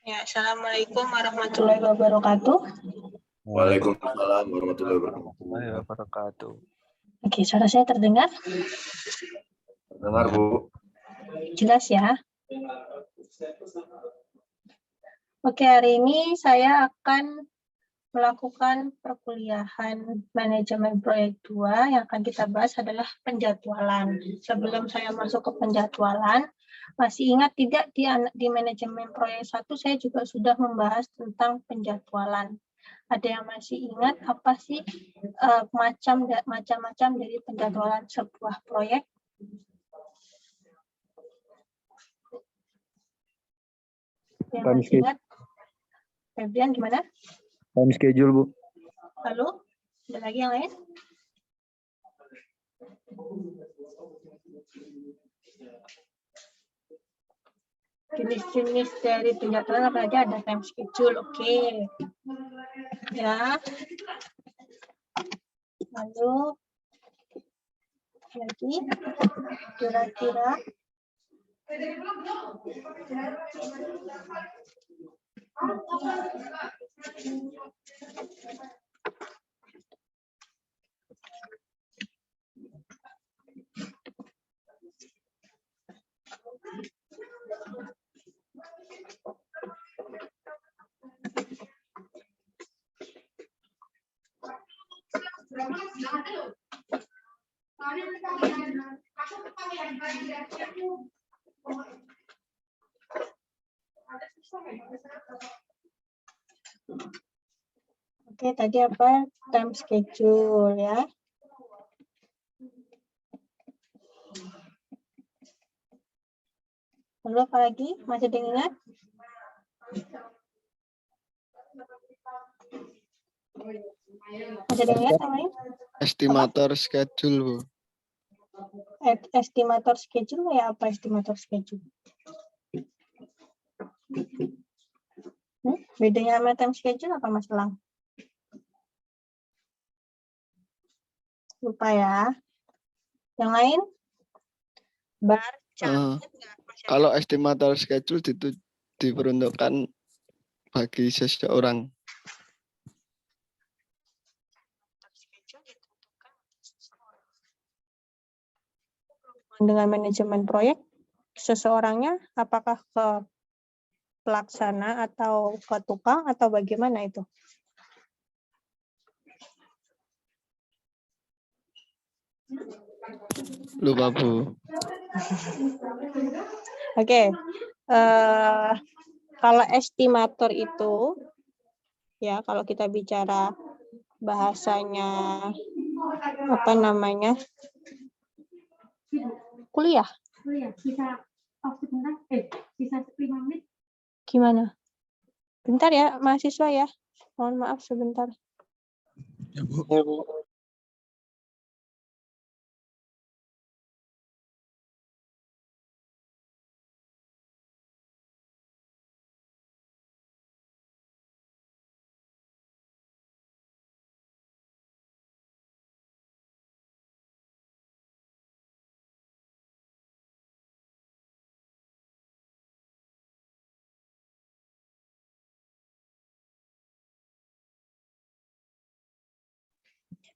Ya, Assalamualaikum warahmatullahi wabarakatuh. Waalaikumsalam warahmatullahi Wabarakatuh. Oke, suara saya terdengar? Dengar, Bu. Jelas ya? Oke, hari ini saya akan melakukan perkuliahan manajemen proyek 2. Yang akan kita bahas adalah penjadwalan. Sebelum saya masuk ke penjadwalan, masih ingat tidak di manajemen proyek 1 saya juga sudah membahas tentang penjadwalan. Ada yang masih ingat apa sih macam-macam dari penjadwalan sebuah proyek? Yang masih ingat? Febrian gimana? Time schedule, Bu. Lalu, ada lagi yang lain? Jenis-jenis dari penjadwalan apa aja? Ada time schedule, oke. Ya. Lalu, lagi, kira-kira oke, tadi apa? Time schedule ya. Lalu apa lagi? Masih ada yang ingat? Masih ada yang ingat yang lain? Estimator schedule, Bu. Estimator schedule ya, apa estimator schedule? Bedanya sama time schedule apa, Mas Lang? Lupa ya. Yang lain? Bar, catat nggak? Kalau estimator schedule diperuntukkan bagi seseorang. Dengan manajemen proyek, seseorangnya apakah ke pelaksana atau ke tukang atau bagaimana itu? Lupa, Bu. Oke. Kalau estimator itu, ya kalau kita bicara bahasanya apa namanya? Kuliah. Bisa sebentar, bisa 5 menit. Gimana? Bentar ya, mahasiswa ya. Mohon maaf sebentar. Ya, Bu.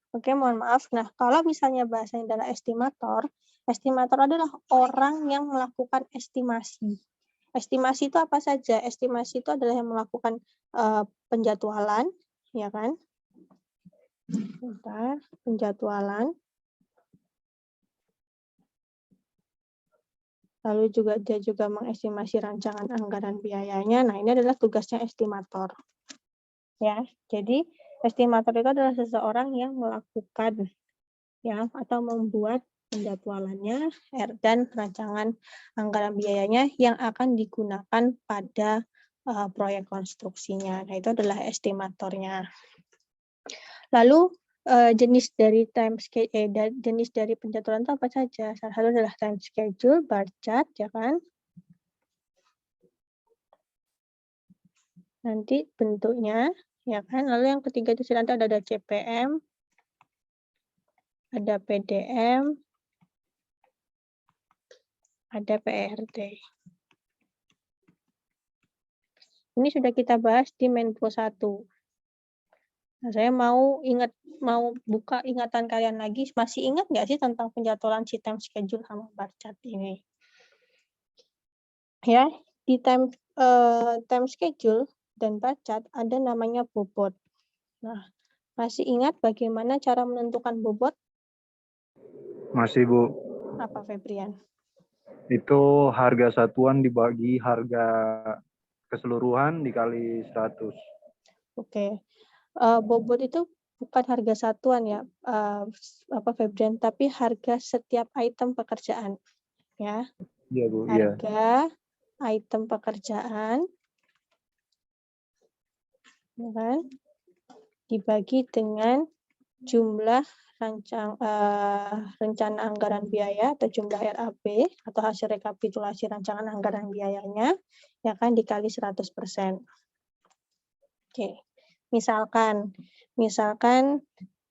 Oke, mohon maaf. Nah, kalau misalnya bahasanya adalah estimator, estimator adalah orang yang melakukan estimasi. Estimasi itu apa saja? Estimasi itu adalah yang melakukan penjadwalan, ya kan? Bentar, penjadwalan. Lalu juga dia juga mengestimasi rancangan anggaran biayanya. Nah, ini adalah tugasnya estimator. Ya, jadi estimator itu adalah seseorang yang melakukan ya atau membuat penjadwalannya dan rancangan anggaran biayanya yang akan digunakan pada proyek konstruksinya. Nah, itu adalah estimatornya. Lalu jenis dari jenis dari penjadwalan itu apa saja? Salah satu adalah time schedule, bar chart, ya kan? Nanti bentuknya, ya kan? Lalu yang ketiga itu nanti ada CPM, ada PDM, ada PRT. Ini sudah kita bahas di Menpro 1. Nah, saya mau buka ingatan kalian lagi. Masih ingat nggak sih tentang penjadwalan si time schedule sama bar chart ini? Ya, di time schedule dan bar chart ada namanya bobot. Nah, masih ingat bagaimana cara menentukan bobot? Masih, Bu. Apa, Febrian? Itu harga satuan dibagi harga keseluruhan dikali 100. Oke. Bobot itu bukan harga satuan ya, Febrian, tapi harga setiap item pekerjaan. Ya. Iya, Bu. Iya. Harga item pekerjaan, ya kan, dibagi dengan jumlah rencana anggaran biaya atau jumlah RAB atau hasil rekapitulasi rancangan anggaran biayanya, ya kan, dikali 100%. Oke. Misalkan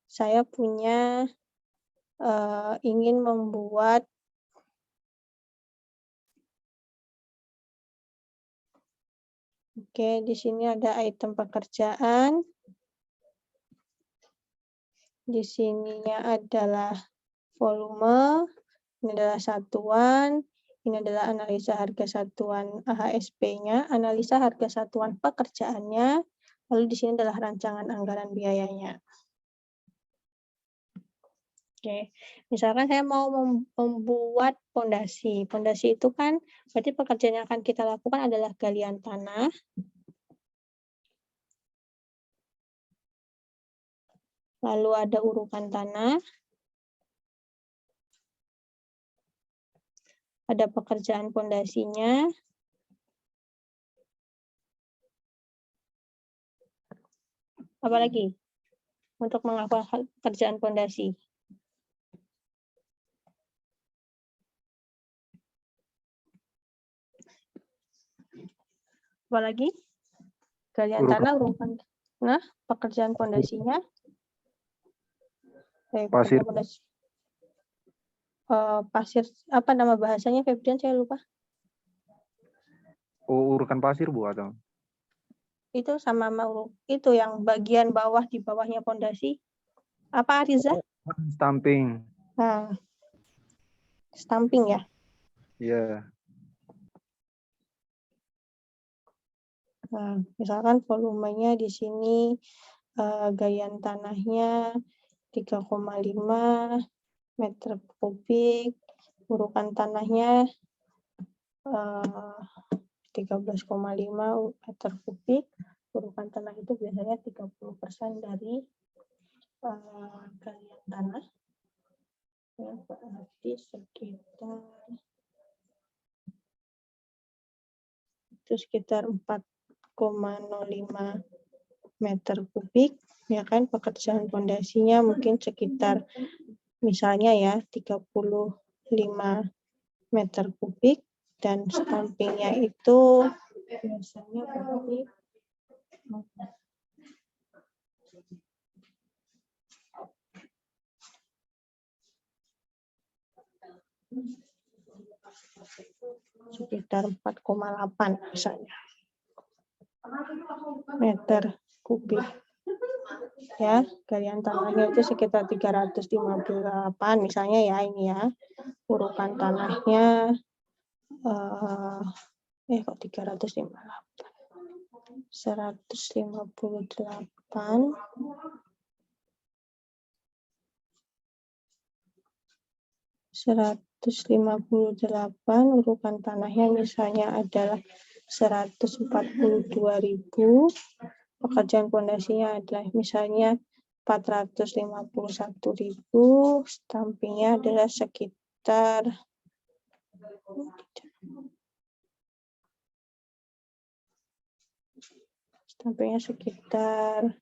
saya punya ingin membuat di sini ada item pekerjaan. Di sininya adalah volume, ini adalah satuan, ini adalah analisa harga satuan AHSP-nya, analisa harga satuan pekerjaannya, lalu di sini adalah rancangan anggaran biayanya. Oke, misalkan saya mau membuat pondasi. Pondasi itu kan berarti pekerjaan yang akan kita lakukan adalah galian tanah. Lalu ada urukan tanah. Ada pekerjaan pondasinya. Apalagi untuk melakukan pekerjaan pondasi. Apalagi galian tanah, urukan tanah, pekerjaan pondasinya. Pasir. Pasir, apa nama bahasanya, Febrian? Saya lupa. Urukan pasir, Bu, atau? Itu sama mau itu yang bagian bawah, di bawahnya pondasi. Apa, Ariza? Stamping. Nah, stamping ya. Iya. Nah, misalkan volumenya di sini galian tanahnya 3,5 meter kubik, urukan tanahnya 13,5 meter kubik. Urukan tanah itu biasanya 30% dari galian tanah. Ya, berarti sekitar 4,05 meter kubik, ya kan. Pekerjaan pondasinya mungkin sekitar misalnya ya 35 meter kubik, dan stampingnya itu biasanya berarti sekitar 4,8 misalnya meter kubik. Ya, galian tanahnya itu sekitar 358 misalnya ya, ini ya. Urukan tanahnya kok 358. 158 urukan tanahnya misalnya adalah 142.000, pekerjaan pondasinya adalah misalnya 451.000, stampingnya adalah sekitar stampingnya sekitar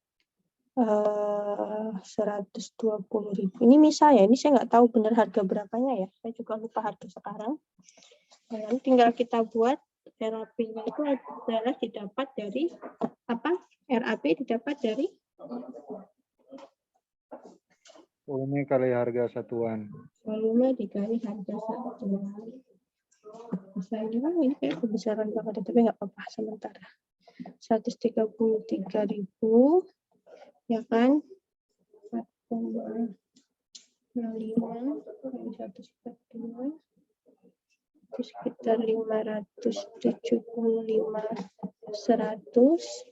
120.000. Ini misalnya, ini saya nggak tahu benar harga berapanya ya. Saya juga lupa harga sekarang. Dan tinggal kita buat RAP-nya itu adalah didapat dari apa? RAP didapat dari Volume kali harga satuan. volume dikali harga satuan. Misalnya ini kayak kebesaran banget, tapi nggak apa-apa sementara. 133.000, ya kan? 4,05 142 itu sekitar 575 100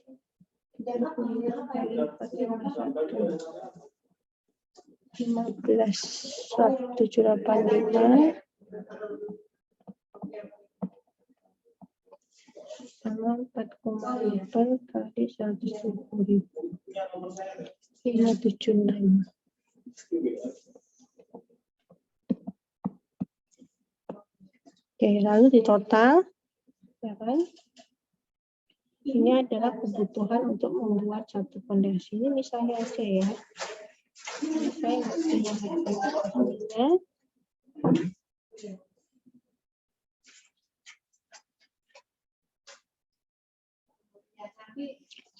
15,785 sama 4,8 kali 170.000 576. Oke, lalu di total, ya kan? Ini adalah kebutuhan untuk membuat satu fondasi. Ini misalnya aja ya. Ini saya nggak punya hasilnya.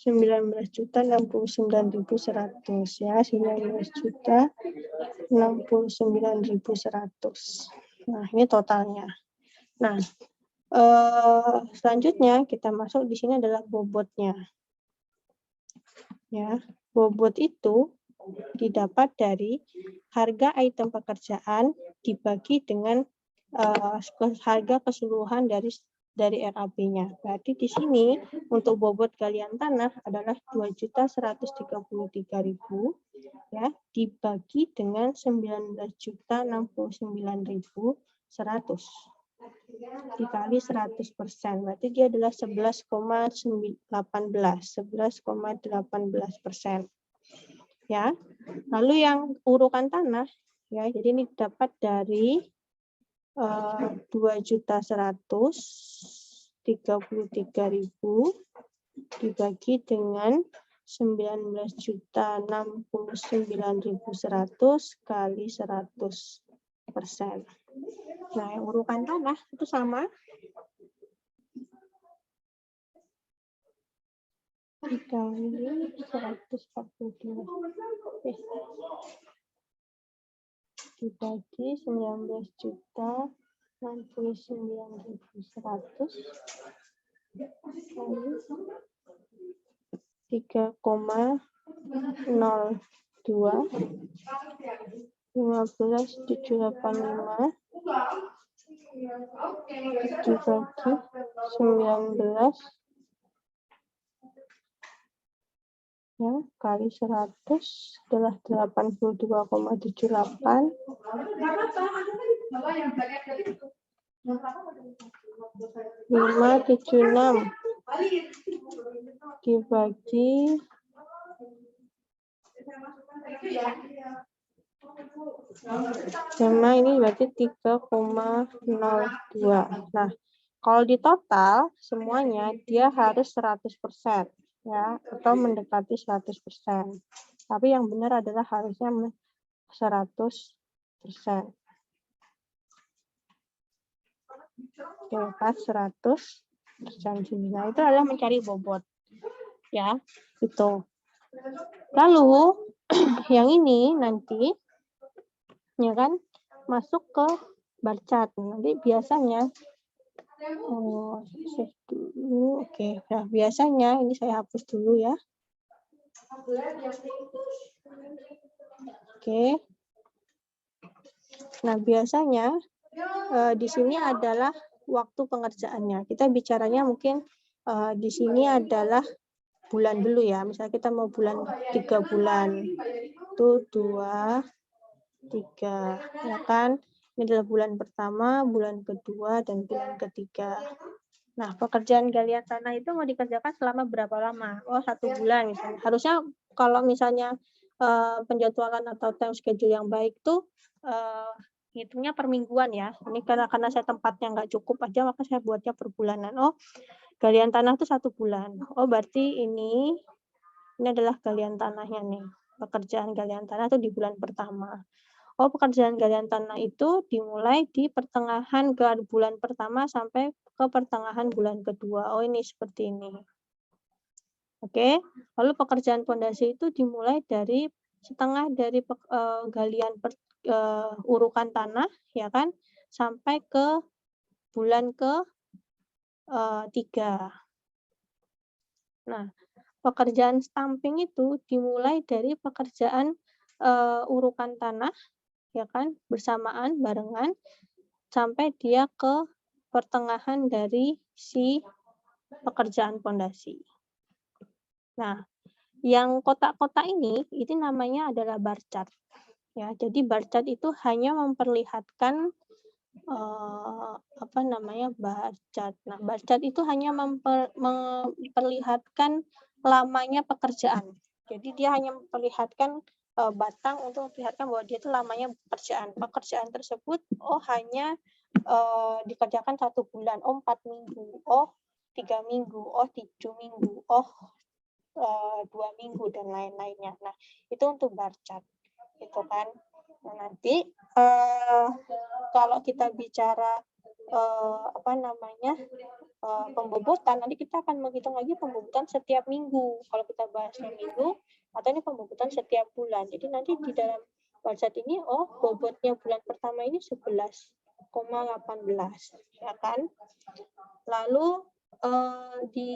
19.069.100 ya, 19.069.100. Nah, ini totalnya. Nah, selanjutnya kita masuk di sini adalah bobotnya. Ya, bobot itu didapat dari harga item pekerjaan dibagi dengan harga keseluruhan dari RAB-nya. Berarti di sini untuk bobot galian tanah adalah 2.133.000 ya, dibagi dengan 19.069.100 dikali 100%. Berarti dia adalah 11,18%. Ya. Lalu yang urukan tanah ya, jadi ini dapat dari 2.133.000 dibagi dengan 19.069.100 kali 100%. Nah, yang urukan tanah itu sama. Dikali 142. Dibagi 19.069.100 kali 3,02 15.785 dibagi 19 ya, kali 100 adalah 82,78 576 dibagi 5, ini berarti 3,02. Nah, kalau di total semuanya dia harus 100% ya, atau mendekati 100%. Tapi yang benar adalah harusnya 100%. Oke, pas 100%. Nah, itu adalah mencari bobot. Ya, itu. Lalu yang ini nanti ya kan masuk ke bar chart. Nanti biasanya save dulu. Oke, nah biasanya ini saya hapus dulu ya. Oke. Nah, biasanya di sini adalah waktu pengerjaannya. Kita bicaranya mungkin di sini adalah bulan dulu ya. Misalnya kita mau 3 bulan. Itu 2, 3, ya kan? Ini adalah bulan pertama, bulan kedua, dan bulan ketiga. Nah, pekerjaan galian tanah itu mau dikerjakan selama berapa lama? Oh, 1 bulan misalnya. Harusnya kalau misalnya penjadwalan atau time schedule yang baik tuh hitungnya per mingguan ya. Ini karena saya tempatnya nggak cukup aja, maka saya buatnya per bulanan. Oh, galian tanah itu 1 bulan. Oh, berarti ini adalah galian tanahnya nih. Pekerjaan galian tanah itu di bulan pertama. Oh, pekerjaan galian tanah itu dimulai di pertengahan bulan pertama sampai ke pertengahan bulan kedua. Oh, ini seperti ini. Oke. Lalu pekerjaan pondasi itu dimulai dari setengah dari galian urukan tanah, ya kan, sampai ke bulan ke 3. Nah, pekerjaan stamping itu dimulai dari pekerjaan urukan tanah, ya kan, bersamaan, barengan, sampai dia ke pertengahan dari si pekerjaan pondasi. Nah, yang kotak-kotak ini namanya adalah bar chart. Ya, jadi bar chart itu hanya memperlihatkan bar chart. Nah, bar chart itu hanya memperlihatkan lamanya pekerjaan. Jadi dia hanya memperlihatkan batang untuk memperlihatkan bahwa dia itu lamanya pekerjaan. Pekerjaan tersebut hanya dikerjakan 1 bulan, 4 minggu, 3 minggu, 7 minggu, 2 minggu dan lain-lainnya. Nah, itu untuk bar chart. Itu kan. Nah, nanti kalau kita bicara pembobotan, nanti kita akan menghitung lagi pembobotan setiap minggu. Kalau kita bahas minggu, atau ini pembobotan setiap bulan. Jadi nanti di dalam bar chart ini, bobotnya bulan pertama ini 11,18, ya kan? Lalu di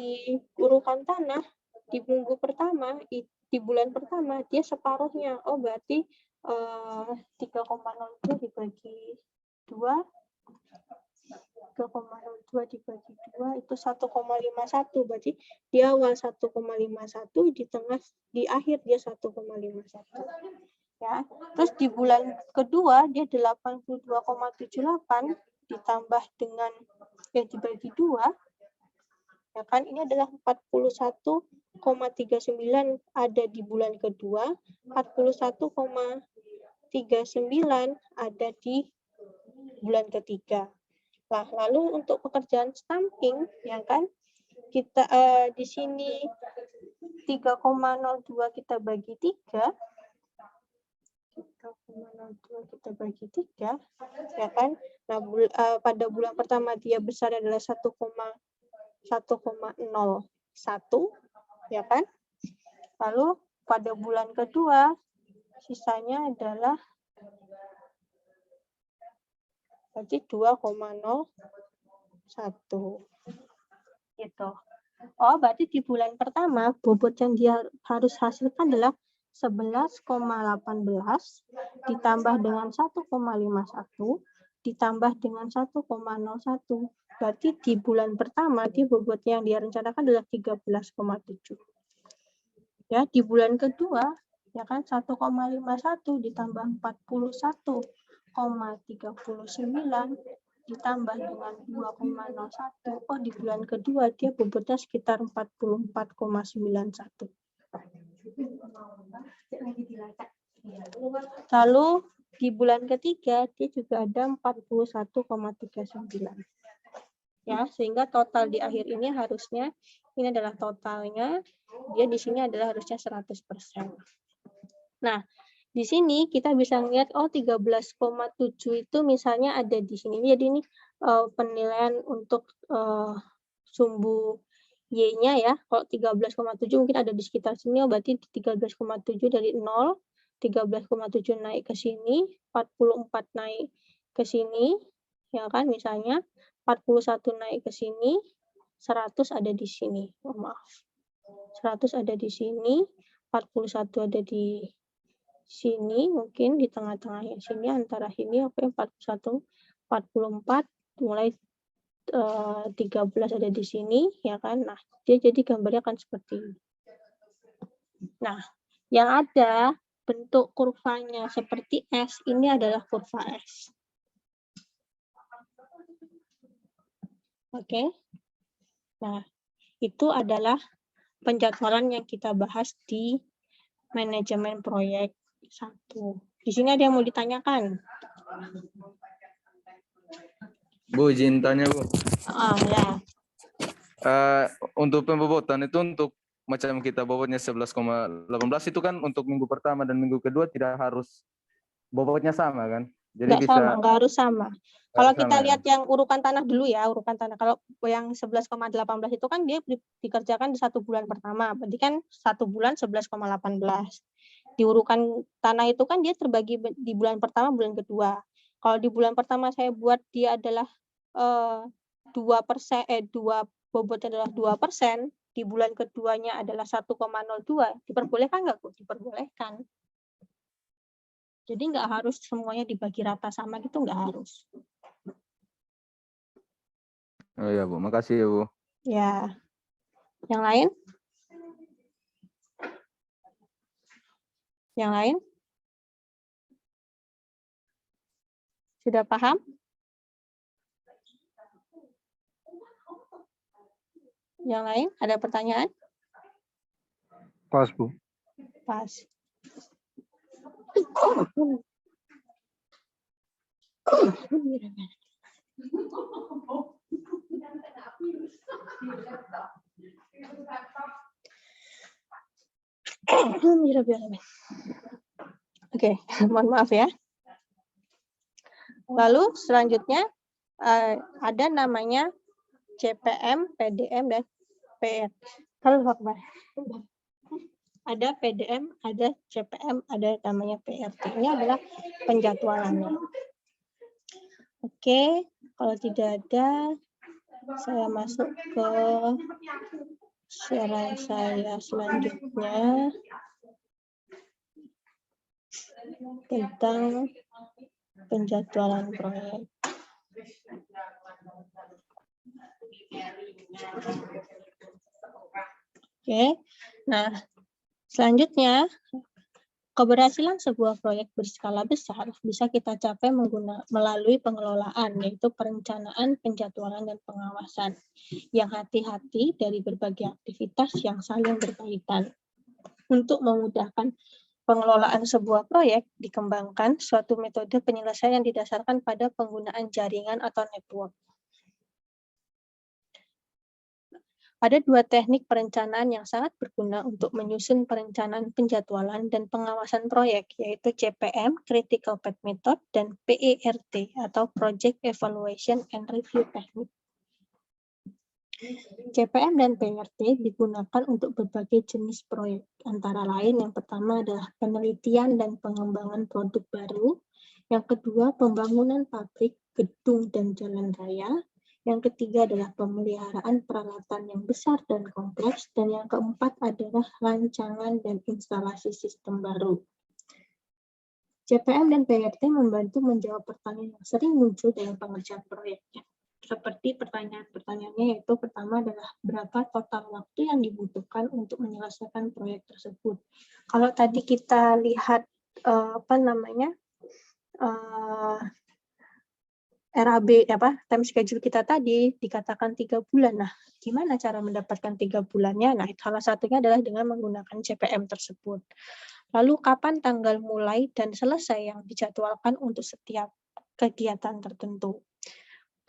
urukan tanah di minggu pertama, di bulan pertama dia separuhnya, berarti 3,02 dibagi 2, 3,02 dibagi 2 itu 1,51, berarti di awal 1,51, di akhir dia 1,51. Ya. Terus di bulan kedua dia 82,78 ditambah dengan dibagi 2, ya kan, ini adalah 41,39 ada di bulan kedua, 41,39 ada di bulan ketiga. Nah, lalu untuk pekerjaan stamping, ya kan, kita di sini 3,02 kita bagi 3, 3,02 kita bagi 3, ya kan. Nah, pada bulan pertama dia besar adalah 1,01, ya kan. Lalu pada bulan kedua sisanya adalah berarti 2,01 gitu. Berarti di bulan pertama bobot yang dia harus hasilkan adalah 11,18 ditambah dengan 1,51 ditambah dengan 1,01. Berarti di bulan pertama dia bobot yang dia rencanakan adalah 13,7. Ya, di bulan kedua, ya kan, 1,51 ditambah 41,39 ditambah dengan 2,01. Di bulan kedua dia bobotnya sekitar 44,91. Lalu di bulan ketiga dia juga ada 41,39. Ya, sehingga total di akhir ini harusnya ini adalah totalnya, dia di sini adalah harusnya 100%. Nah, di sini kita bisa lihat 13,7 itu misalnya ada di sini. Jadi ini penilaian untuk sumbu Y-nya ya. Kalau 13,7 mungkin ada di sekitar sini, berarti 13,7 dari 0, 13,7 naik ke sini, 44 naik ke sini, ya kan, misalnya 41 naik ke sini, 100 ada di sini. 100 ada di sini, 41 ada di sini, mungkin di tengah-tengahnya sini, antara ini 41, 44, mulai 13 ada di sini, ya kan. Nah, dia jadi gambarnya akan seperti ini. Nah, yang ada bentuk kurvanya seperti S, ini adalah kurva S. Oke. Nah, itu adalah penjadwalan yang kita bahas di manajemen proyek 1. Di sini ada yang mau ditanyakan? Bu, izin tanya, Bu. Ya. Untuk pembobotan itu untuk macam kita bobotnya 11,18 itu kan untuk minggu pertama dan minggu kedua tidak harus bobotnya sama kan? Jadi Nggak harus sama. Kalau kita sama, lihat yang urukan tanah dulu ya, urukan tanah. Kalau yang 11,18 itu kan dia dikerjakan di 1 bulan pertama. Berarti kan 1 bulan 11,18. Di urukan tanah itu kan dia terbagi di bulan pertama, bulan kedua. Kalau di bulan pertama saya buat dia adalah 2%, bobotnya adalah 2%, di bulan keduanya adalah 1,02, diperbolehkan nggak, Bu? Diperbolehkan. Jadi nggak harus semuanya dibagi rata sama gitu, nggak harus. Oh iya, Bu. Makasih ya, Bu. Ya. Yang lain? Yang lain? Sudah paham? Yang lain? Ada pertanyaan? Pas, Bu. Pas. Oke, mohon maaf ya. Lalu selanjutnya ada namanya CPM, PDM, dan PR. Kalau ada PDM, ada CPM, ada namanya PRT. Ini adalah penjadwalannya. Oke, kalau tidak ada, saya masuk ke siaran saya selanjutnya tentang penjadwalan proyek. Oke, nah selanjutnya keberhasilan sebuah proyek berskala besar bisa kita capai melalui pengelolaan, yaitu perencanaan, penjadwalan, dan pengawasan yang hati-hati dari berbagai aktivitas yang saling berkaitan. Untuk memudahkan pengelolaan sebuah proyek, dikembangkan suatu metode penyelesaian didasarkan pada penggunaan jaringan atau network. Ada dua teknik perencanaan yang sangat berguna untuk menyusun perencanaan penjadwalan dan pengawasan proyek, yaitu CPM, Critical Path Method, dan PERT, atau Project Evaluation and Review Technique. CPM dan PERT digunakan untuk berbagai jenis proyek, antara lain yang pertama adalah penelitian dan pengembangan produk baru, yang kedua pembangunan pabrik, gedung, dan jalan raya, yang ketiga adalah pemeliharaan peralatan yang besar dan kompleks, dan yang keempat adalah rancangan dan instalasi sistem baru. CPM dan PERT membantu menjawab pertanyaan yang sering muncul dalam pengerjaan proyeknya. Seperti pertanyaan-pertanyaannya, yaitu pertama adalah berapa total waktu yang dibutuhkan untuk menyelesaikan proyek tersebut. Kalau tadi kita lihat RAB time schedule kita tadi dikatakan 3 bulan. Nah, gimana cara mendapatkan 3 bulannya? Nah, salah satunya adalah dengan menggunakan CPM tersebut. Lalu kapan tanggal mulai dan selesai yang dijadwalkan untuk setiap kegiatan tertentu?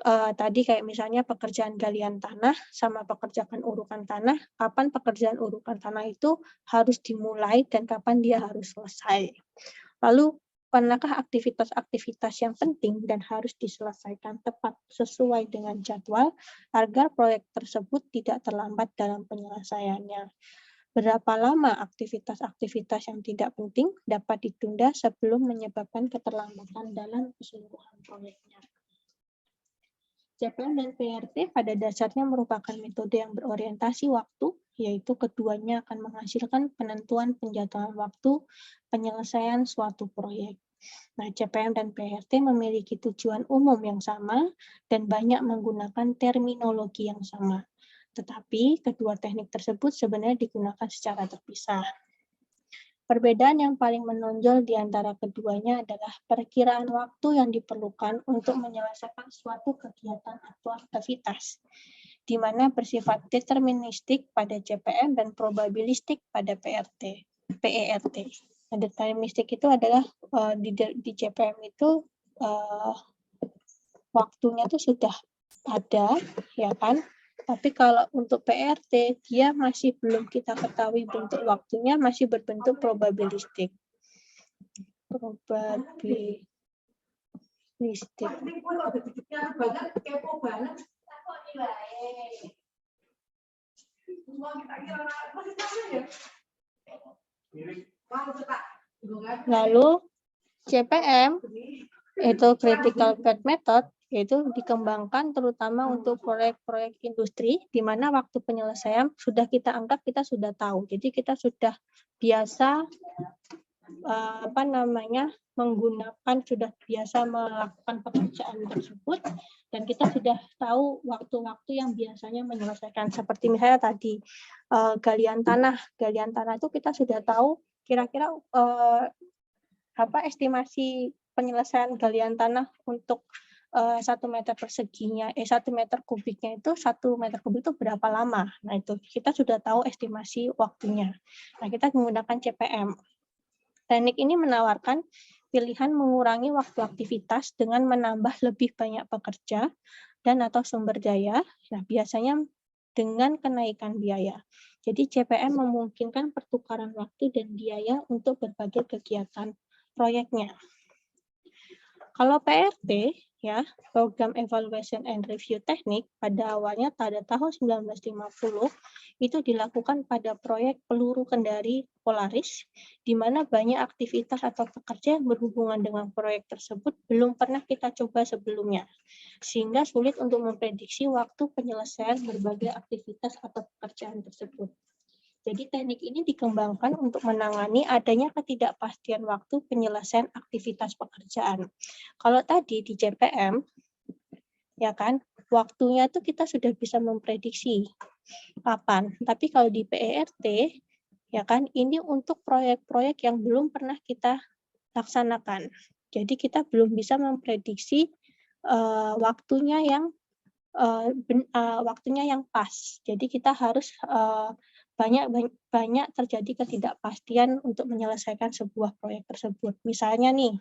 Tadi kayak misalnya pekerjaan galian tanah sama pekerjaan urukan tanah, kapan pekerjaan urukan tanah itu harus dimulai dan kapan dia harus selesai. Lalu manakah aktivitas-aktivitas yang penting dan harus diselesaikan tepat sesuai dengan jadwal agar proyek tersebut tidak terlambat dalam penyelesaiannya. Berapa lama aktivitas-aktivitas yang tidak penting dapat ditunda sebelum menyebabkan keterlambatan dalam keseluruhan proyeknya. CPM dan PERT pada dasarnya merupakan metode yang berorientasi waktu, yaitu keduanya akan menghasilkan penentuan penjadwalan waktu penyelesaian suatu proyek. Nah, CPM dan PERT memiliki tujuan umum yang sama dan banyak menggunakan terminologi yang sama. Tetapi kedua teknik tersebut sebenarnya digunakan secara terpisah. Perbedaan yang paling menonjol di antara keduanya adalah perkiraan waktu yang diperlukan untuk menyelesaikan suatu kegiatan atau aktivitas, di mana bersifat deterministik pada CPM dan probabilistik pada PERT. Nah, deterministik itu adalah di CPM itu waktunya itu sudah ada, ya kan? Tapi kalau untuk PERT, dia masih belum kita ketahui bentuk waktunya, masih berbentuk probabilistik. Probabilistik. Lalu CPM itu Critical Path Method, yaitu dikembangkan terutama untuk proyek-proyek industri di mana waktu penyelesaian sudah kita anggap kita sudah tahu. Jadi kita sudah biasa menggunakan, sudah biasa melakukan pekerjaan tersebut, dan kita sudah tahu waktu-waktu yang biasanya menyelesaikan. Seperti misalnya tadi galian tanah itu kita sudah tahu kira-kira estimasi penyelesaian galian tanah untuk 1 meter perseginya, 1 meter kubiknya itu 1 meter kubik itu berapa lama. Nah, itu kita sudah tahu estimasi waktunya. Nah, kita menggunakan CPM. Teknik ini menawarkan pilihan mengurangi waktu aktivitas dengan menambah lebih banyak pekerja dan atau sumber daya. Nah, biasanya dengan kenaikan biaya. Jadi CPM memungkinkan pertukaran waktu dan biaya untuk berbagai kegiatan proyeknya. Kalau PRT, ya, Program Evaluation and Review Teknik, pada awalnya pada tahun 1950 itu dilakukan pada proyek peluru kendari Polaris, di mana banyak aktivitas atau pekerja yang berhubungan dengan proyek tersebut belum pernah kita coba sebelumnya, sehingga sulit untuk memprediksi waktu penyelesaian berbagai aktivitas atau pekerjaan tersebut. Jadi teknik ini dikembangkan untuk menangani adanya ketidakpastian waktu penyelesaian aktivitas pekerjaan. Kalau tadi di CPM, ya kan, waktunya itu kita sudah bisa memprediksi kapan. Tapi kalau di PERT, ya kan, ini untuk proyek-proyek yang belum pernah kita laksanakan. Jadi kita belum bisa memprediksi waktunya yang pas. Jadi kita harus banyak terjadi ketidakpastian untuk menyelesaikan sebuah proyek tersebut. Misalnya nih,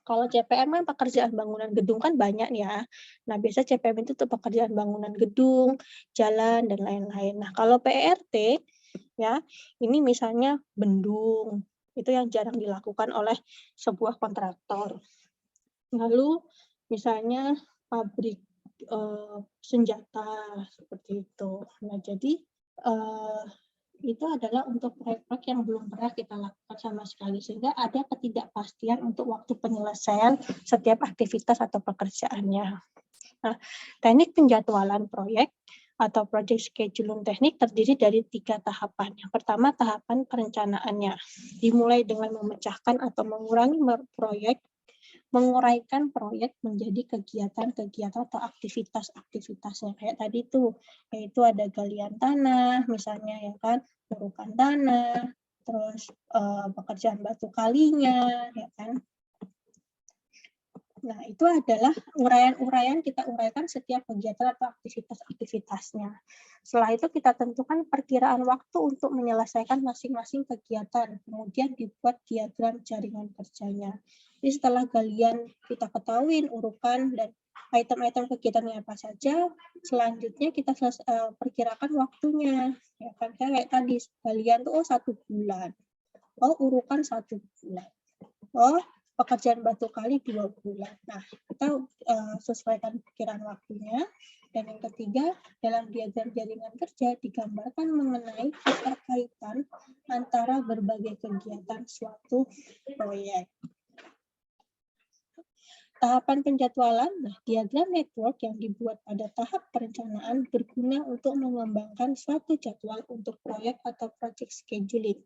kalau CPM kan pekerjaan bangunan gedung kan banyak ya. Nah, biasa CPM itu tuh pekerjaan bangunan gedung, jalan, dan lain-lain. Nah, kalau PERT, ya, ini misalnya bendung, itu yang jarang dilakukan oleh sebuah kontraktor. Lalu, misalnya pabrik senjata, seperti itu. Nah, jadi itu adalah untuk proyek-proyek yang belum pernah kita lakukan sama sekali, sehingga ada ketidakpastian untuk waktu penyelesaian setiap aktivitas atau pekerjaannya. Nah, teknik penjadwalan proyek atau project scheduling teknik terdiri dari 3 tahapan. Yang pertama, tahapan perencanaannya. Dimulai dengan memecahkan atau menguraikan proyek menjadi kegiatan-kegiatan atau aktivitas-aktivitasnya. Kayak tadi tuh, yaitu ada galian tanah, misalnya, ya kan, urukan tanah, terus pekerjaan batu kalinya, ya kan. Nah, itu adalah uraian-uraian, kita uraikan setiap kegiatan atau aktivitas-aktivitasnya. Setelah itu kita tentukan perkiraan waktu untuk menyelesaikan masing-masing kegiatan, kemudian dibuat diagram jaringan kerjanya. Jadi setelah galian kita ketahui urukan dan item-item kegiatannya apa saja, selanjutnya kita perkirakan waktunya. Ya kan, kayak tadi, galian tuh 1 bulan. Urukan 1 bulan. Pekerjaan batu kali 2 bulan. Nah, kita sesuaikan perkiraan waktunya. Dan yang ketiga, dalam diagram jaringan kerja digambarkan mengenai keterkaitan antara berbagai kegiatan suatu proyek. Tahapan penjadwalan, diagram network yang dibuat pada tahap perencanaan berguna untuk mengembangkan suatu jadwal untuk proyek atau project scheduling.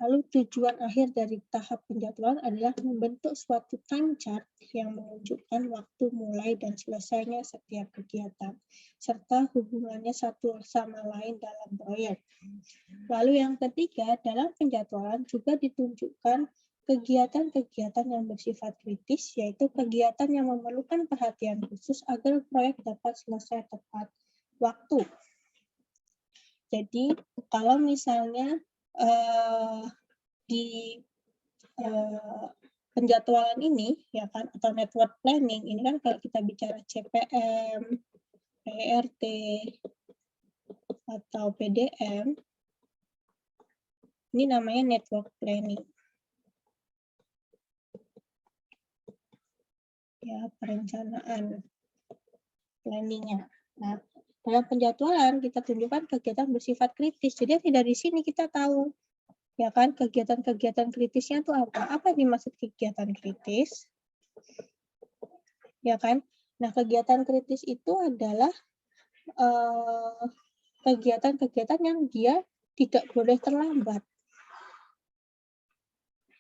Lalu tujuan akhir dari tahap penjadwalan adalah membentuk suatu time chart yang menunjukkan waktu mulai dan selesainya setiap kegiatan, serta hubungannya satu sama lain dalam proyek. Lalu yang ketiga, dalam penjadwalan juga ditunjukkan kegiatan-kegiatan yang bersifat kritis, yaitu kegiatan yang memerlukan perhatian khusus agar proyek dapat selesai tepat waktu. Jadi, kalau misalnya di penjadwalan ini, ya kan, atau network planning ini kan, kalau kita bicara CPM, PERT, atau PDM, ini namanya network planning. Ya, perencanaan planningnya. Nah, dalam penjadwalan kita tunjukkan kegiatan bersifat kritis. Jadi dari sini kita tahu, ya kan, kegiatan-kegiatan kritisnya itu apa? Apa yang dimaksud kegiatan kritis? Ya kan? Nah, kegiatan kritis itu adalah kegiatan-kegiatan yang dia tidak boleh terlambat.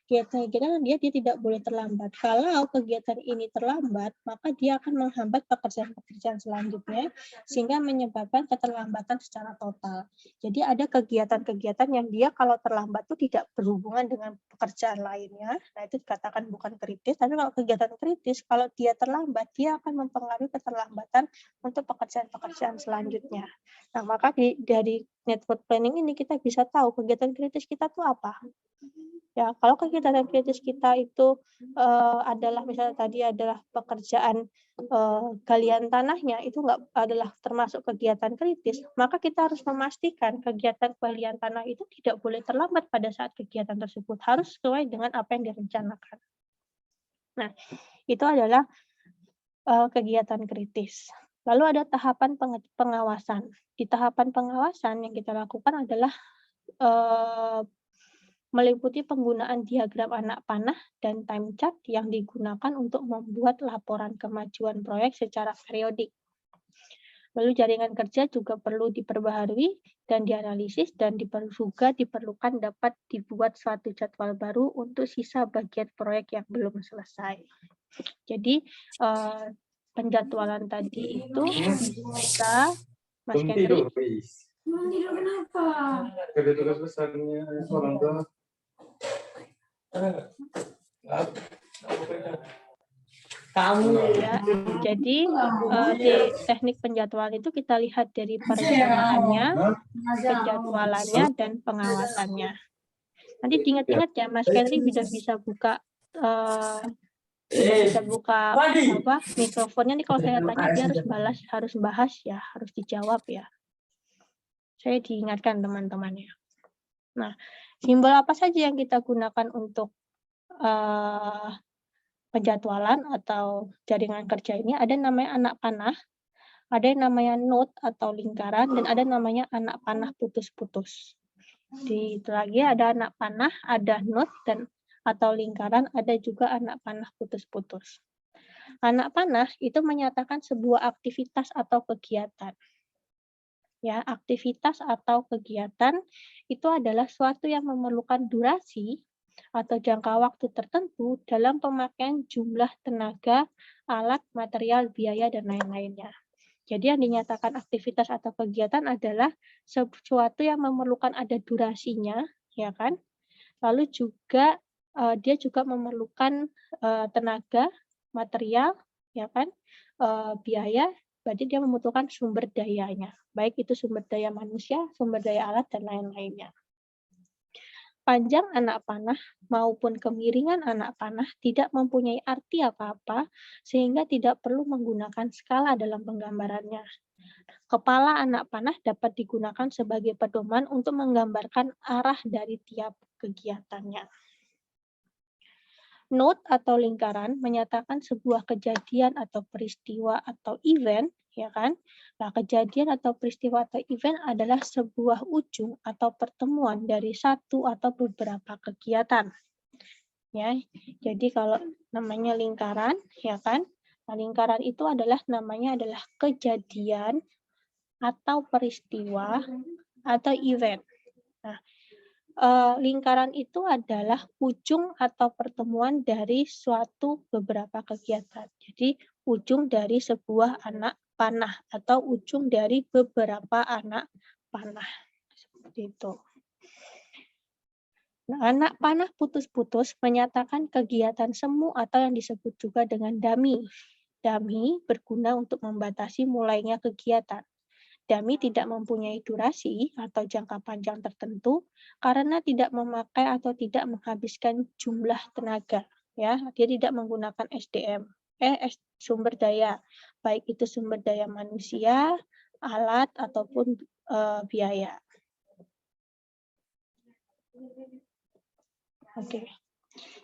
Kegiatan dia tidak boleh terlambat. Kalau kegiatan ini terlambat, maka dia akan menghambat pekerjaan-pekerjaan selanjutnya sehingga menyebabkan keterlambatan secara total. Jadi ada kegiatan-kegiatan yang dia kalau terlambat itu tidak berhubungan dengan pekerjaan lainnya. Nah, itu dikatakan bukan kritis. Tapi kalau kegiatan kritis, kalau dia terlambat, dia akan mempengaruhi keterlambatan untuk pekerjaan-pekerjaan selanjutnya. Nah, maka dari network planning ini kita bisa tahu kegiatan kritis kita tuh apa. Ya, kalau kegiatan kritis kita itu adalah misalnya tadi adalah pekerjaan galian tanahnya itu nggak adalah termasuk kegiatan kritis, maka kita harus memastikan kegiatan galian tanah itu tidak boleh terlambat pada saat kegiatan tersebut, harus sesuai dengan apa yang direncanakan. Nah, itu adalah kegiatan kritis. Lalu ada tahapan pengawasan. Di tahapan pengawasan yang kita lakukan adalah meliputi penggunaan diagram anak panah dan time chart yang digunakan untuk membuat laporan kemajuan proyek secara periodik. Lalu jaringan kerja juga perlu diperbaharui dan dianalisis dan juga diperlukan dapat dibuat suatu jadwal baru untuk sisa bagian proyek yang belum selesai. Jadi penjadwalan tadi itu bisa Mas Kendri. Tidur kenapa? Ada tugas besarnya orang tua. Kamu Ya, jadi di teknik penjadwalan itu kita lihat dari perencanaannya, penjadwalannya, dan pengawasannya. Nanti diingat-ingat ya, Mas Kendri bisa buka mikrofonnya nih. Kalau saya tanya dia harus bahas ya, harus dijawab ya. Saya diingatkan teman-temannya. Nah, simbol apa saja yang kita gunakan untuk penjadwalan atau jaringan kerja ini? Ada namanya anak panah, ada yang namanya node atau lingkaran, dan ada namanya anak panah putus-putus. Itu lagi ada anak panah, ada node dan atau lingkaran, ada juga anak panah putus-putus. Anak panah itu menyatakan sebuah aktivitas atau kegiatan. Ya, aktivitas atau kegiatan itu adalah suatu yang memerlukan durasi atau jangka waktu tertentu dalam pemakaian jumlah tenaga, alat, material, biaya, dan lain-lainnya. Jadi yang dinyatakan aktivitas atau kegiatan adalah sesuatu yang memerlukan ada durasinya, ya kan? Lalu juga dia juga memerlukan tenaga, material, ya kan? Biaya, berarti dia membutuhkan sumber dayanya, baik itu sumber daya manusia, sumber daya alat, dan lain-lainnya. Panjang anak panah maupun kemiringan anak panah tidak mempunyai arti apa-apa, sehingga tidak perlu menggunakan skala dalam penggambarannya. Kepala anak panah dapat digunakan sebagai pedoman untuk menggambarkan arah dari tiap kegiatannya. Node atau lingkaran menyatakan sebuah kejadian atau peristiwa atau event, ya kan? Nah, kejadian atau peristiwa atau event adalah sebuah ujung atau pertemuan dari satu atau beberapa kegiatan. Ya, jadi kalau namanya lingkaran, ya kan? Nah, lingkaran itu namanya adalah kejadian atau peristiwa atau event. Nah, lingkaran itu adalah ujung atau pertemuan dari suatu beberapa kegiatan. Jadi ujung dari sebuah anak panah atau ujung dari beberapa anak panah. Seperti itu. Nah, anak panah putus-putus menyatakan kegiatan semu atau yang disebut juga dengan dummy. Dummy berguna untuk membatasi mulainya kegiatan. Dummy tidak mempunyai durasi atau jangka panjang tertentu karena tidak memakai atau tidak menghabiskan jumlah tenaga. Ya, dia tidak menggunakan sumber daya, baik itu sumber daya manusia, alat ataupun biaya. Oke.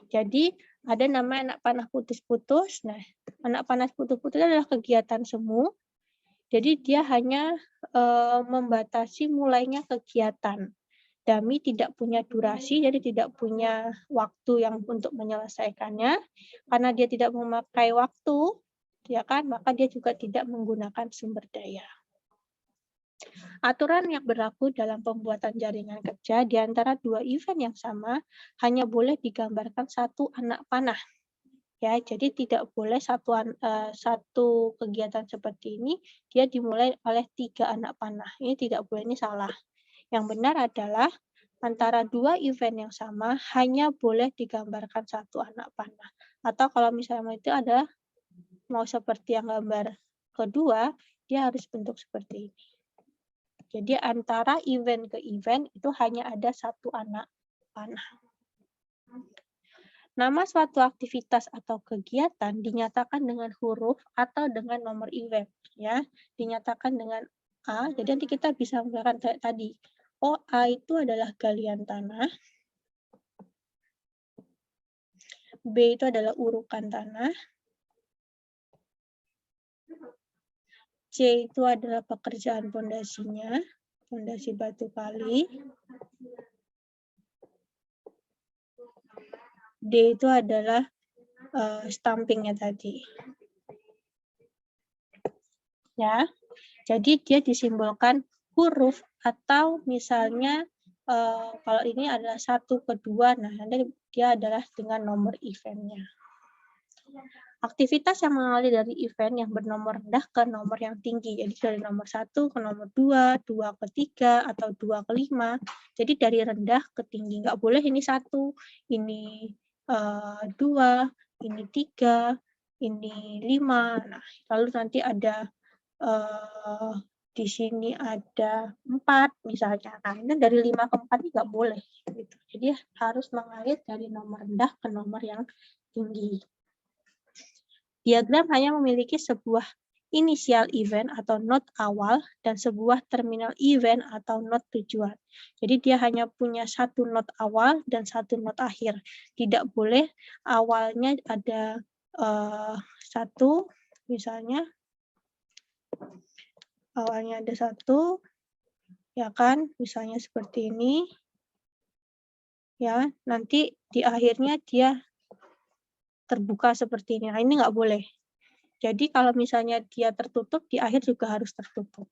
Jadi ada nama anak panah putus-putus. Nah, anak panah putus-putus adalah kegiatan semu. Jadi dia hanya membatasi mulainya kegiatan. Dummy tidak punya durasi, jadi tidak punya waktu yang untuk menyelesaikannya. Karena dia tidak memakai waktu, ya kan? Maka dia juga tidak menggunakan sumber daya. Aturan yang berlaku dalam pembuatan jaringan kerja di antara dua event yang sama hanya boleh digambarkan satu anak panah. Ya, jadi tidak boleh satu kegiatan seperti ini dia dimulai oleh 3 anak panah. Ini tidak boleh, ini salah. Yang benar adalah antara dua event yang sama hanya boleh digambarkan satu anak panah. Atau kalau misalnya itu ada mau seperti yang gambar kedua, dia harus bentuk seperti ini. Jadi antara event ke event itu hanya ada satu anak panah. Nama suatu aktivitas atau kegiatan dinyatakan dengan huruf atau dengan nomor event, ya. Dinyatakan dengan A, jadi nanti kita bisa menggunakan kayak tadi. Oh, A itu adalah galian tanah. B itu adalah urukan tanah. C itu adalah pekerjaan pondasinya, pondasi batu kali. D itu adalah stampingnya tadi. Ya, jadi dia disimbolkan huruf atau misalnya kalau ini adalah 1 ke 2, nah nanti dia adalah dengan nomor eventnya. Aktivitas yang mengalir dari event yang bernomor rendah ke nomor yang tinggi. Jadi dari nomor 1 ke nomor 2, 2 ke 3, atau 2 ke 5. Jadi dari rendah ke tinggi. Nggak boleh ini 1, ini 2, ini 3, ini 5. Nah, lalu nanti ada di sini ada 4 misalnya. Nah, ini dari 5 ke 4 ini nggak boleh. Gitu. Jadi harus mengalir dari nomor rendah ke nomor yang tinggi. Diagram hanya memiliki sebuah inisial event atau node awal dan sebuah terminal event atau node tujuan. Jadi dia hanya punya satu node awal dan satu node akhir. Tidak boleh awalnya ada satu, misalnya awalnya ada 1, ya kan, misalnya seperti ini, ya, nanti di akhirnya dia terbuka seperti ini. Nah, ini nggak boleh. Jadi kalau misalnya dia tertutup, di akhir juga harus tertutup.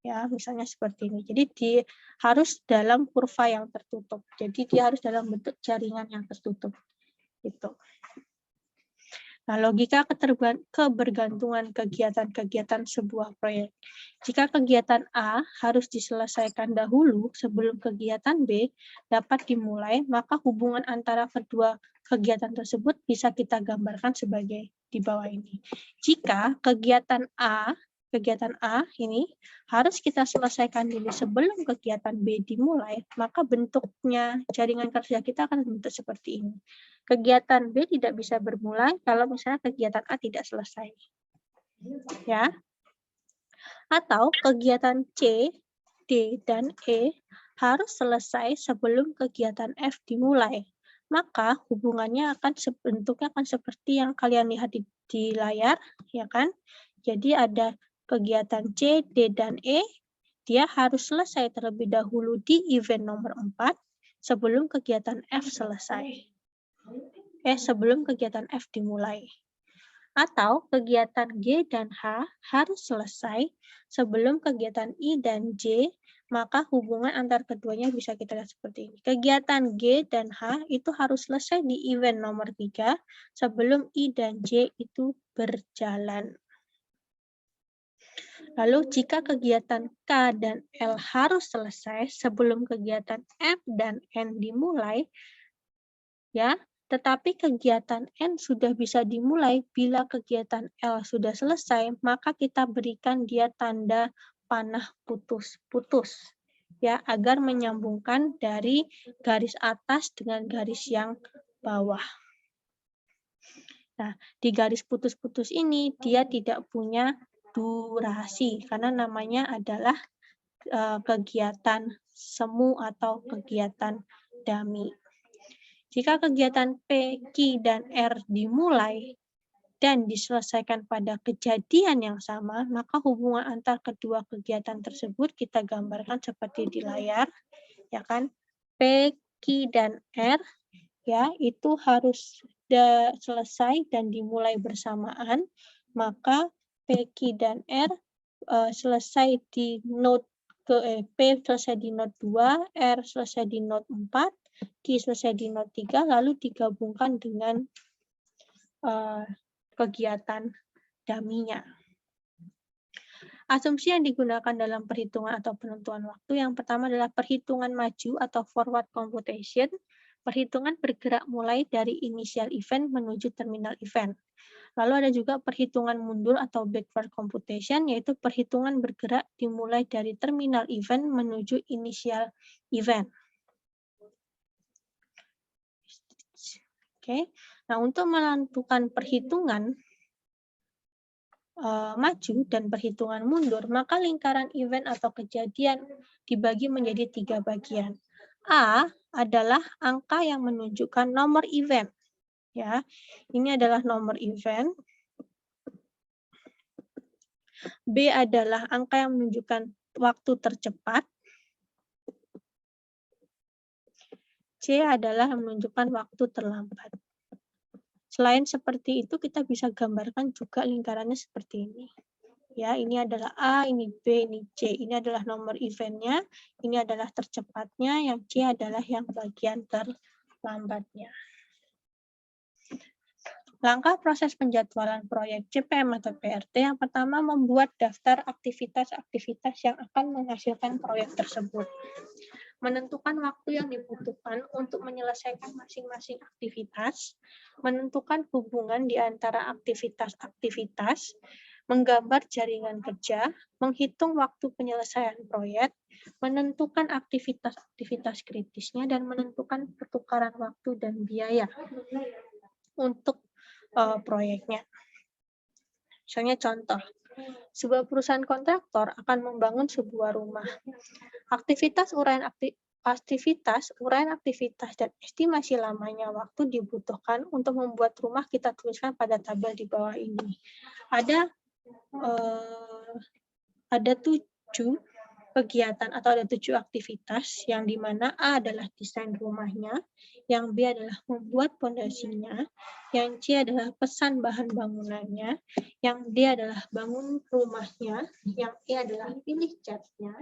Ya, misalnya seperti ini. Jadi harus dalam kurva yang tertutup. Jadi dia harus dalam bentuk jaringan yang tertutup. Gitu. Nah, logika kebergantungan kegiatan-kegiatan sebuah proyek. Jika kegiatan A harus diselesaikan dahulu sebelum kegiatan B dapat dimulai, maka hubungan antara kedua kegiatan tersebut bisa kita gambarkan sebagai di bawah ini. Jika kegiatan A ini harus kita selesaikan dulu sebelum kegiatan B dimulai, maka bentuknya jaringan kerja kita akan bentuk seperti ini. Kegiatan B tidak bisa bermulai kalau misalnya kegiatan A tidak selesai. Ya. Atau kegiatan C, D, dan E harus selesai sebelum kegiatan F dimulai. Maka hubungannya bentuknya akan seperti yang kalian lihat di layar, ya kan? Jadi ada kegiatan C, D, dan E, dia harus selesai terlebih dahulu di event nomor 4 sebelum kegiatan F selesai. Sebelum kegiatan F dimulai. Atau kegiatan G dan H harus selesai sebelum kegiatan I dan J, maka hubungan antar keduanya bisa kita lihat seperti ini. Kegiatan G dan H itu harus selesai di event nomor 3 sebelum I dan J itu berjalan. Lalu jika kegiatan K dan L harus selesai sebelum kegiatan F dan N dimulai, ya, tetapi kegiatan N sudah bisa dimulai bila kegiatan L sudah selesai, maka kita berikan dia tanda panah putus-putus, ya, agar menyambungkan dari garis atas dengan garis yang bawah. Nah, di garis putus-putus ini dia tidak punya durasi karena namanya adalah kegiatan semu atau kegiatan dummy. Jika kegiatan P, Q, dan R dimulai dan diselesaikan pada kejadian yang sama, maka hubungan antar kedua kegiatan tersebut kita gambarkan seperti di layar, ya kan? P, Q, dan R, ya, itu harus sudah selesai dan dimulai bersamaan, maka PQ dan R selesai di node P selesai di node 2, R selesai di node 4, Q selesai di node 3, lalu digabungkan dengan kegiatan dummy-nya. Asumsi yang digunakan dalam perhitungan atau penentuan waktu yang pertama adalah perhitungan maju atau forward computation. Perhitungan bergerak mulai dari initial event menuju terminal event. Lalu ada juga perhitungan mundur atau backward computation, yaitu perhitungan bergerak dimulai dari terminal event menuju initial event. Oke. Nah, untuk menentukan perhitungan maju dan perhitungan mundur, maka lingkaran event atau kejadian dibagi menjadi 3 bagian. A adalah angka yang menunjukkan nomor event. Ya, ini adalah nomor event. B adalah angka yang menunjukkan waktu tercepat. C adalah menunjukkan waktu terlambat. Selain seperti itu, kita bisa gambarkan juga lingkarannya seperti ini. Ya, ini adalah A, ini B, ini C. Ini adalah nomor eventnya, ini adalah tercepatnya, yang C adalah yang bagian terlambatnya. Langkah proses penjadwalan proyek CPM atau PRT yang pertama membuat daftar aktivitas-aktivitas yang akan menghasilkan proyek tersebut. Menentukan waktu yang dibutuhkan untuk menyelesaikan masing-masing aktivitas, menentukan hubungan di antara aktivitas-aktivitas, menggambar jaringan kerja, menghitung waktu penyelesaian proyek, menentukan aktivitas-aktivitas kritisnya, dan menentukan pertukaran waktu dan biaya untuk proyeknya. Misalnya contoh, sebuah perusahaan kontraktor akan membangun sebuah rumah. Uraian aktivitas, dan estimasi lamanya waktu dibutuhkan untuk membuat rumah kita tuliskan pada tabel di bawah ini. Ada 7 kegiatan atau ada 7 aktivitas yang dimana A adalah desain rumahnya, yang B adalah membuat pondasinya, yang C adalah pesan bahan bangunannya, yang D adalah bangun rumahnya, yang E adalah pilih catnya,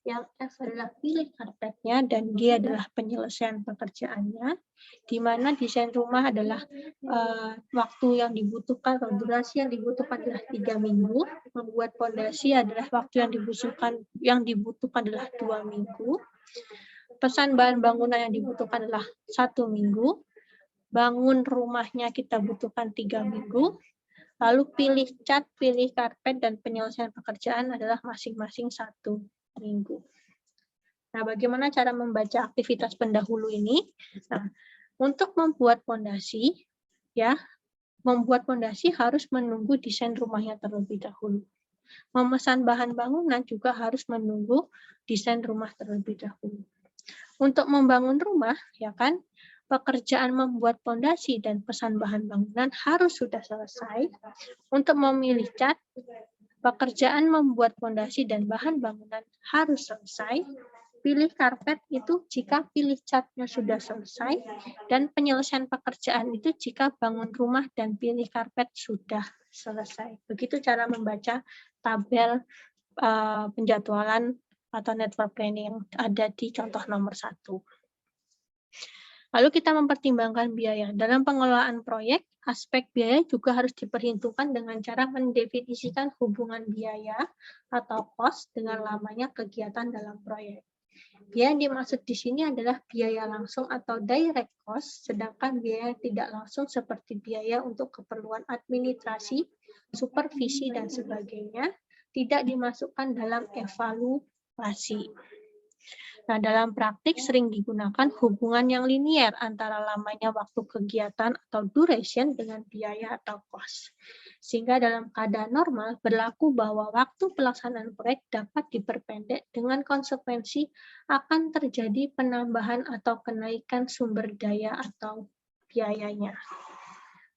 yang F adalah pilih karpetnya, dan G adalah penyelesaian pekerjaannya, di mana desain rumah adalah waktu yang dibutuhkan atau durasi yang dibutuhkan adalah 3 minggu, membuat pondasi adalah waktu yang dibutuhkan adalah 2 minggu, pesan bahan bangunan yang dibutuhkan adalah 1 minggu, bangun rumahnya kita butuhkan 3 minggu, lalu pilih cat, pilih karpet, dan penyelesaian pekerjaan adalah masing-masing 1 minggu. Nah, bagaimana cara membaca aktivitas pendahulu ini? Nah, untuk membuat pondasi, ya, harus menunggu desain rumahnya terlebih dahulu. Memesan bahan bangunan juga harus menunggu desain rumah terlebih dahulu. Untuk membangun rumah, ya kan, pekerjaan membuat pondasi dan pesan bahan bangunan harus sudah selesai. Untuk memilih cat, pekerjaan membuat pondasi dan bahan bangunan harus selesai. Pilih karpet itu jika pilih catnya sudah selesai, dan penyelesaian pekerjaan itu jika bangun rumah dan pilih karpet sudah selesai. Begitu cara membaca tabel penjadwalan atau network planning yang ada di contoh nomor 1. Lalu kita mempertimbangkan biaya. Dalam pengelolaan proyek, aspek biaya juga harus diperhitungkan dengan cara mendefinisikan hubungan biaya atau cost dengan lamanya kegiatan dalam proyek. Biaya yang dimaksud di sini adalah biaya langsung atau direct cost, sedangkan biaya yang tidak langsung seperti biaya untuk keperluan administrasi, supervisi, dan sebagainya tidak dimasukkan dalam evaluasi. Nah, dalam praktik sering digunakan hubungan yang linier antara lamanya waktu kegiatan atau duration dengan biaya atau cost. Sehingga dalam keadaan normal berlaku bahwa waktu pelaksanaan proyek dapat diperpendek dengan konsekuensi akan terjadi penambahan atau kenaikan sumber daya atau biayanya.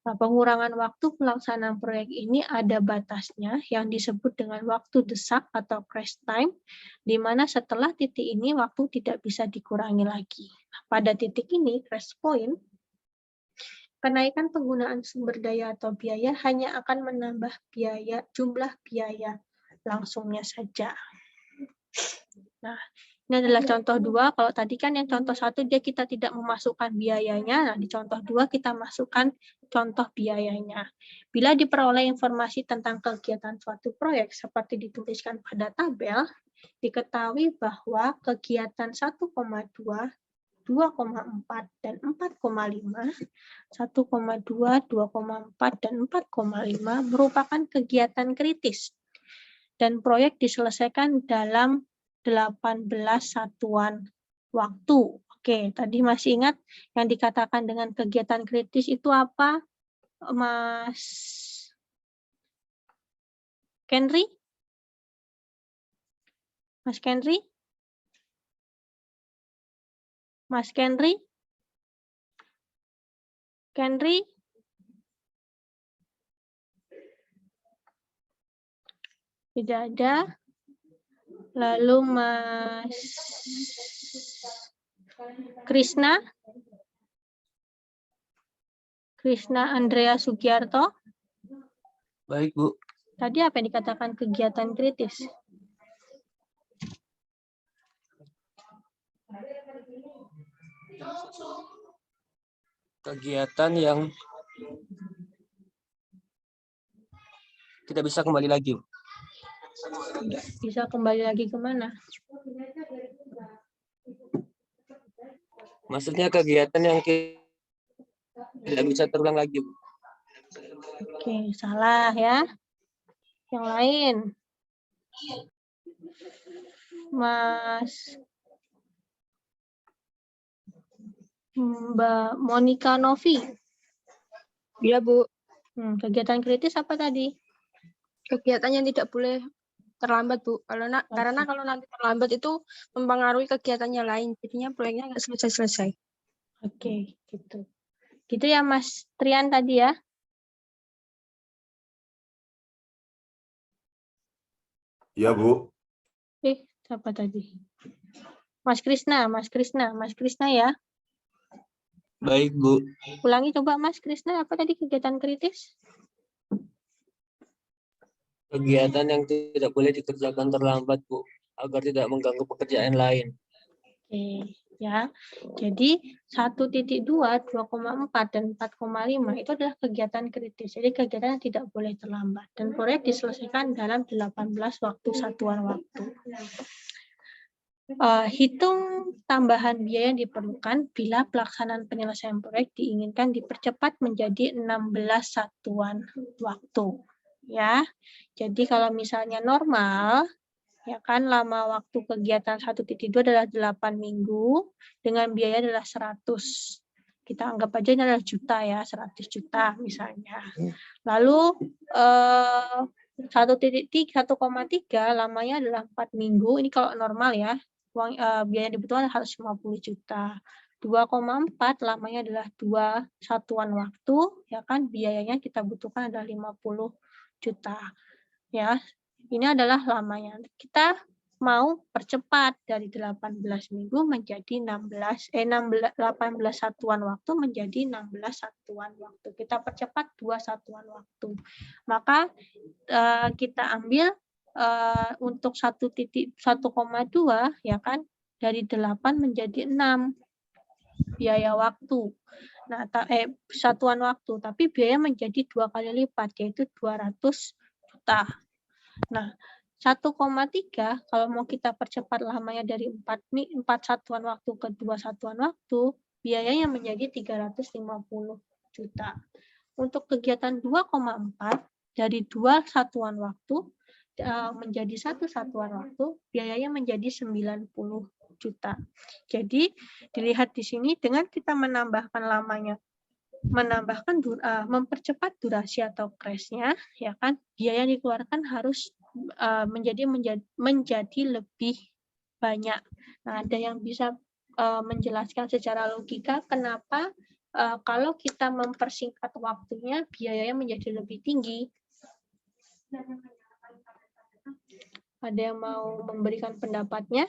Nah, pengurangan waktu pelaksanaan proyek ini ada batasnya yang disebut dengan waktu desak atau crash time, di mana setelah titik ini waktu tidak bisa dikurangi lagi. Nah, pada titik ini, crash point, Kenaikan penggunaan sumber daya atau biaya hanya akan menambah jumlah biaya langsungnya saja. Nah, ini adalah contoh 2. Kalau tadi kan yang contoh 1 kita tidak memasukkan biayanya. Nah, di contoh 2 kita masukkan contoh biayanya. Bila diperoleh informasi tentang kegiatan suatu proyek seperti dituliskan pada tabel, diketahui bahwa kegiatan 1,2, 2,4, dan 4,5, 1,2, 2,4, dan 4,5 merupakan kegiatan kritis. Dan proyek diselesaikan dalam 18 satuan waktu. Oke, tadi masih ingat yang dikatakan dengan kegiatan kritis itu apa, Mas Kenri? Mas Kenri? Mas Kenri? Kenri? Tidak ada. Lalu Mas Krisna? Krisna Andrea Sugiarto? Baik, Bu. Tadi apa yang dikatakan kegiatan kritis? Kegiatan yang tidak bisa kembali lagi. Bisa kembali lagi ke mana? Maksudnya kegiatan yang tidak bisa terulang lagi. Bu. Oke, salah ya. Yang lain. Mas Mbak Monica Novi. Iya, Bu. Kegiatan kritis apa tadi? Kegiatan yang tidak boleh terlambat, Bu. Karena kalau nanti terlambat itu mempengaruhi kegiatannya lain. Jadinya proyeknya nggak selesai-selesai. Oke, gitu. Gitu ya, Mas Trian tadi ya. Iya, Bu. Siapa tadi? Mas Krisna ya. Baik, Bu. Ulangi coba Mas Krisna, apa tadi kegiatan kritis? Kegiatan yang tidak boleh dikerjakan terlambat, Bu, agar tidak mengganggu pekerjaan lain. Oke, ya. Jadi 1.2, 2,4, dan 4,5 itu adalah kegiatan kritis. Jadi kegiatan yang tidak boleh terlambat. Dan proyek diselesaikan dalam 18 satuan waktu. Hitung tambahan biaya yang diperlukan bila pelaksanaan penyelesaian proyek diinginkan dipercepat menjadi 16 satuan waktu. Ya, jadi kalau misalnya normal, ya kan lama waktu kegiatan 1.2 adalah 8 minggu dengan biaya adalah 100. Kita anggap aja ini adalah juta ya, 100 juta misalnya. Lalu 1,3 lamanya adalah 4 minggu. Ini kalau normal ya. Biaya yang dibutuhkan 150 juta. 2,4 lamanya adalah 2 satuan waktu, ya kan biayanya kita butuhkan adalah 50 juta. Ya, ini adalah lamanya. Kita mau percepat dari 18 minggu menjadi 18 satuan waktu menjadi 16 satuan waktu. Kita percepat 2 satuan waktu. Maka kita ambil untuk 1,2 ya kan dari 8 menjadi 6 biaya waktu. Nah, satuan waktu, tapi biaya menjadi 2 kali lipat yaitu 200 juta. Nah, 1,3 kalau mau kita percepat lamanya dari 4 satuan waktu ke 2 satuan waktu, biayanya menjadi 350 juta. Untuk kegiatan 2,4 dari 2 satuan waktu menjadi 1 satuan waktu, biayanya menjadi 90 juta. Jadi dilihat di sini dengan kita menambahkan lamanya, mempercepat durasi atau crash-nya, ya kan, biaya yang dikeluarkan harus menjadi lebih banyak. Nah, ada yang bisa menjelaskan secara logika kenapa kalau kita mempersingkat waktunya biayanya menjadi lebih tinggi? Ada yang mau memberikan pendapatnya?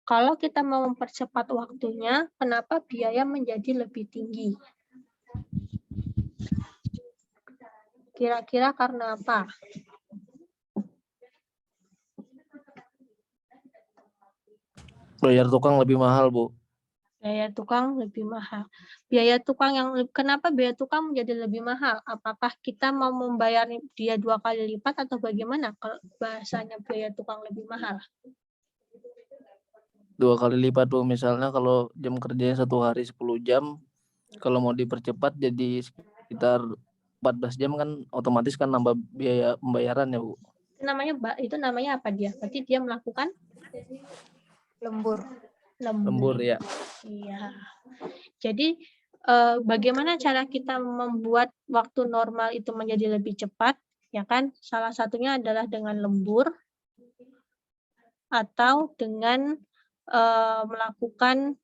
Kalau kita mau mempercepat waktunya, kenapa biaya menjadi lebih tinggi? Kira-kira karena apa? Bayar tukang lebih mahal, Bu. Biaya tukang lebih mahal. Biaya tukang kenapa biaya tukang menjadi lebih mahal? Apakah kita mau membayar dia 2 kali lipat atau bagaimana kalau bahasanya biaya tukang lebih mahal? 2 kali lipat, Bu. Misalnya kalau jam kerjanya 1 hari 10 jam, kalau mau dipercepat jadi sekitar 14 jam kan otomatis kan nambah biaya pembayaran ya, Bu. Itu namanya apa dia? Berarti dia melakukan lembur. Lembur ya. Iya. Jadi bagaimana cara kita membuat waktu normal itu menjadi lebih cepat? Ya kan? Salah satunya adalah dengan lembur atau dengan melakukan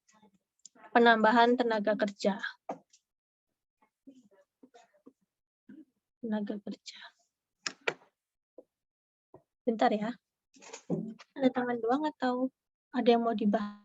penambahan tenaga kerja. Bentar ya. Ada tangan doang atau ada yang mau dibahas?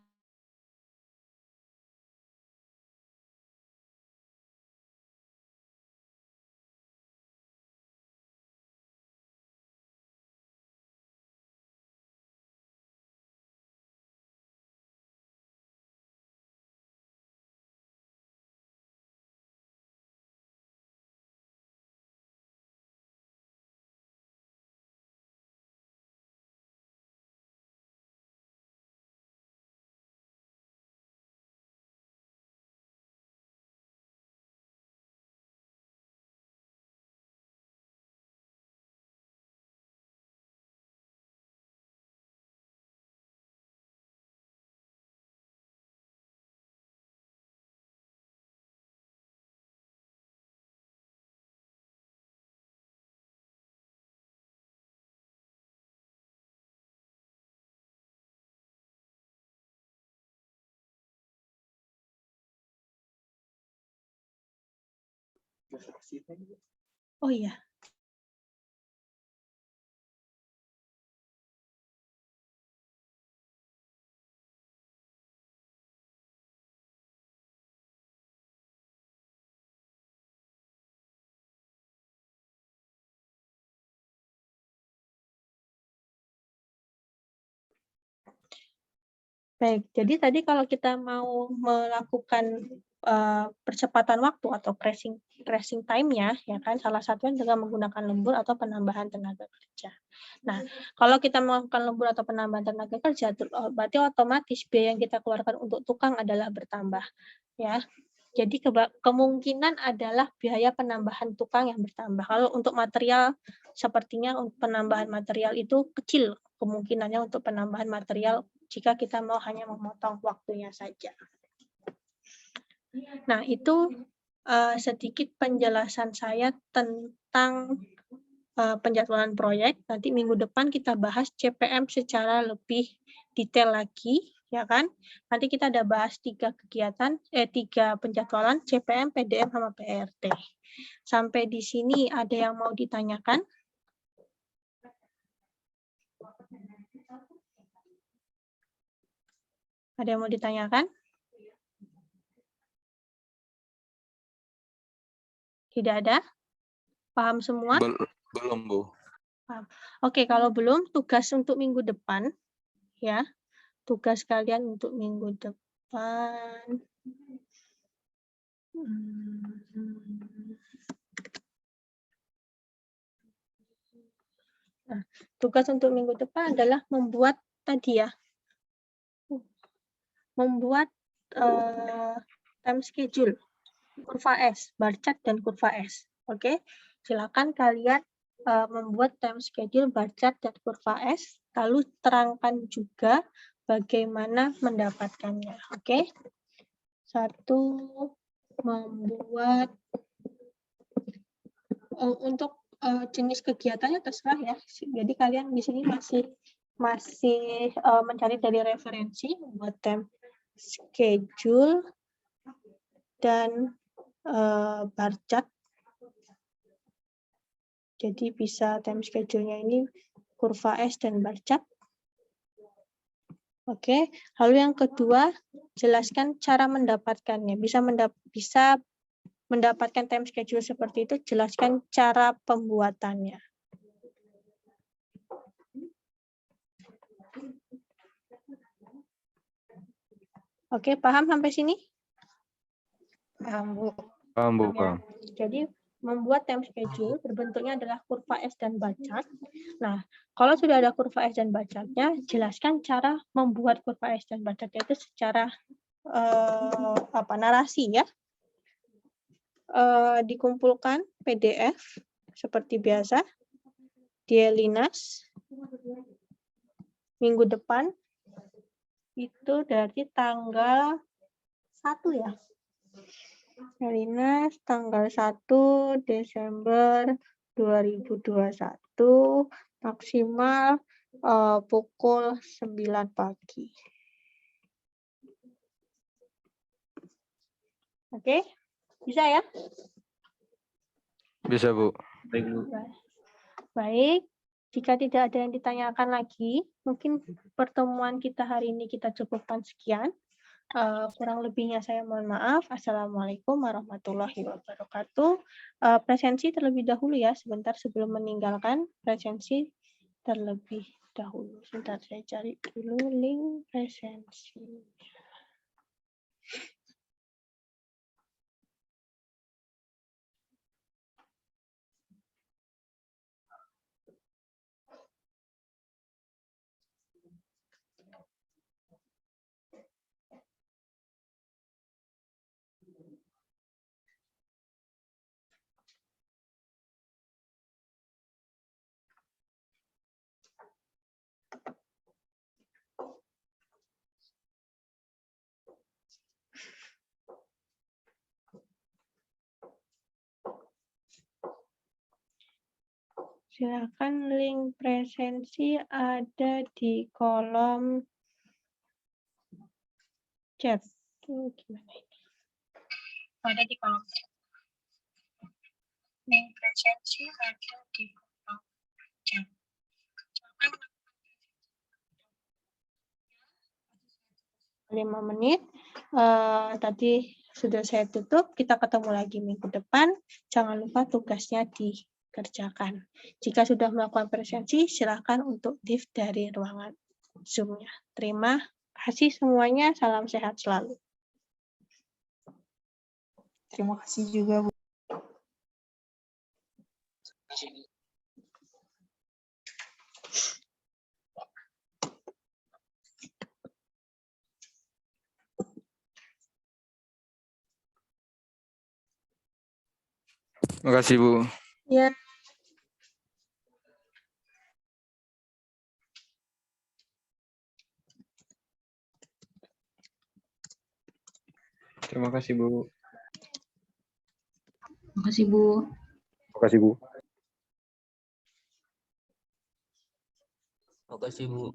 Oh iya. Baik, jadi tadi kalau kita mau melakukan percepatan waktu atau pressing time-nya, ya kan, salah satunya dengan menggunakan lembur atau penambahan tenaga kerja. Nah, kalau kita melakukan lembur atau penambahan tenaga kerja, berarti otomatis biaya yang kita keluarkan untuk tukang adalah bertambah, ya. Jadi kemungkinan adalah biaya penambahan tukang yang bertambah. Kalau untuk material, sepertinya penambahan material itu kecil kemungkinannya untuk penambahan material jika kita mau hanya memotong waktunya saja. Nah, itu sedikit penjelasan saya tentang penjadwalan proyek. Nanti minggu depan kita bahas CPM secara lebih detail lagi, ya kan? Nanti kita ada bahas 3 penjadwalan, CPM, PDM, sama PRT. Sampai di sini ada yang mau ditanyakan? Ada yang mau ditanyakan? Tidak ada? Paham semua? Belum, Bu. Oke, kalau belum, tugas untuk minggu depan, ya. Tugas kalian untuk minggu depan. Nah, tugas untuk minggu depan adalah membuat tadi ya, membuat time schedule, kurva S, bar chart dan kurva S. Oke, silakan kalian membuat time schedule, bar chart, dan kurva S, lalu terangkan juga bagaimana mendapatkannya. Oke, 1, membuat untuk jenis kegiatannya terserah ya. Jadi kalian di sini masih mencari dari referensi, membuat time schedule dan bar chart. Jadi bisa time schedule-nya ini kurva S dan bar chart. Oke, lalu yang kedua, jelaskan cara mendapatkannya. Bisa mendapatkan time schedule seperti itu, jelaskan cara pembuatannya. Oke, paham sampai sini? Paham, Bu. Paham, Bu, Ya. paham. Jadi membuat time schedule berbentuknya adalah kurva S dan bar chart. Nah, kalau sudah ada kurva S dan bar chart-nya, jelaskan cara membuat kurva S dan bar chart itu secara narasi ya. Dikumpulkan PDF seperti biasa di Elinas minggu depan itu dari tanggal 1 ya. Elinas tanggal 1 Desember 2021 maksimal pukul 9 pagi. Oke, bisa ya? Bisa, Bu. Baik, jika tidak ada yang ditanyakan lagi, mungkin pertemuan kita hari ini kita cukupkan sekian. Kurang lebihnya saya mohon maaf. Assalamualaikum warahmatullahi wabarakatuh. Presensi terlebih dahulu ya, sebentar sebelum meninggalkan presensi terlebih dahulu. Sebentar saya cari dulu link presensi. Silakan link presensi ada di kolom chat. Gimana ini? Ada di kolom chat. Link presensi ada di kolom chat. 5 menit. Tadi sudah saya tutup. Kita ketemu lagi minggu depan. Jangan lupa tugasnya dikerjakan. Jika sudah melakukan presensi, silakan untuk leave dari ruangan Zoom-nya. Terima kasih semuanya. Salam sehat selalu. Terima kasih juga, Bu. Terima kasih, Bu. Ya. Terima kasih, Bu. Terima kasih, Bu. Terima kasih, Bu. Terima kasih, Bu.